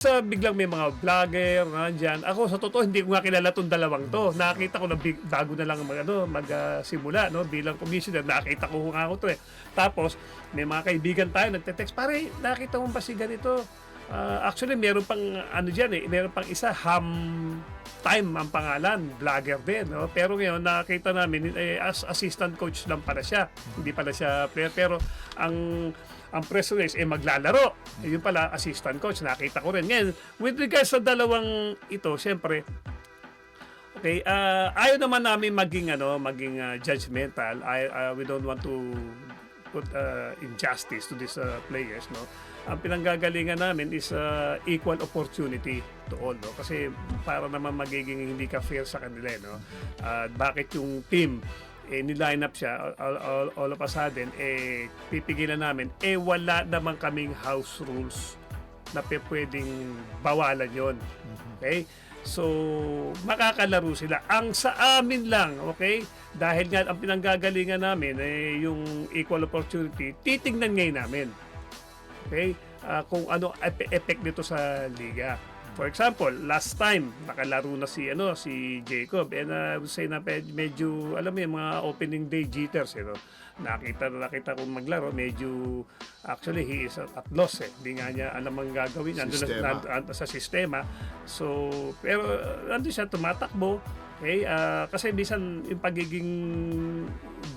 Sa biglang may mga vlogger nandiyan. Ako sa totoo hindi ko nga kilala 'tong dalawang 'to. Nakita ko na bago na lang magsimula no bilang commissioner. Nakita ko nga ako 'to eh. Tapos may mga kaibigan tayo nagte-text, "Pare, nakita mo ba si ganito?" Actually meron pang ano diyan eh, meron pang isa Time ang pangalan, vlogger din, no? Pero ngayon nakita namin as assistant coach lang pala siya. Hindi pala siya player pero ang press release maglalaro. Yun pala assistant coach, nakita ko rin. Ngayon, with regards sa dalawang ito, siyempre okay, ayaw naman namin maging judgmental. We don't want to put injustice to these players, no. Ang pinanggagalingan namin is equal opportunity to all, no? Kasi para naman magiging hindi ka fair sa kanila, no. Bakit yung team ni-line up siya all of a sudden pipigilan namin wala naman kaming house rules na pwedeng bawalan yon. Okay? So, makakalaro sila. Ang sa amin lang, okay? Dahil nga ang pinanggagalingan namin yung equal opportunity, titingnan ngayon namin. Okay? Kung ano effect nito sa liga. For example, last time nakalaro na si Jacob and I would say na medyo alam mo yung mga opening day jitters nakita ko maglaro, medyo actually he is at loss hindi nga niya alam ang gagawin sa sistema. So pero nandun siya tumatakbo. Okay, kasi minsan yung pagiging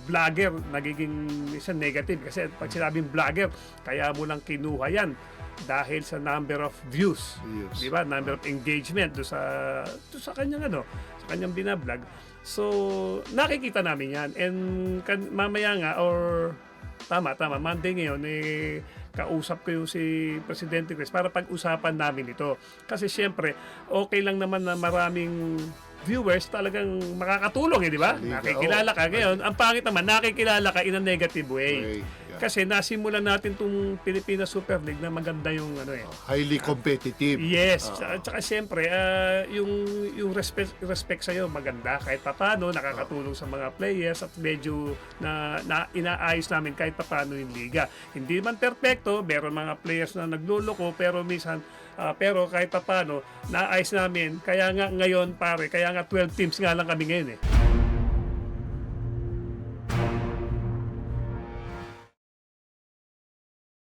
vlogger nagiging minsan negative kasi pag sinabing vlogger kaya mo lang kinuha yan dahil sa number of views, di ba? Number of engagement do sa kanyang sa kanyang binablog. So nakikita namin yan and mamaya nga or tama Monday ngayon kausap ko yung si Presidente Chris para pag-usapan namin ito. Kasi siyempre, okay lang naman na maraming viewers talagang makakatulong di ba? Nakikilala ka. Ngayon, ang pangit naman, nakikilala ka in a negative way. Kasi nasimulan natin tong Pilipinas Super League na maganda yung highly competitive. Yes. Tsaka siyempre, yung respect sa'yo maganda kahit papaano, nakakatulong sa mga players at medyo na inaayos namin kahit papaano yung liga. Hindi man perfecto, meron mga players na nagluloko pero minsan pero kahit papaano naayos namin. Kaya nga ngayon kaya nga 12 teams nga lang kami ngayon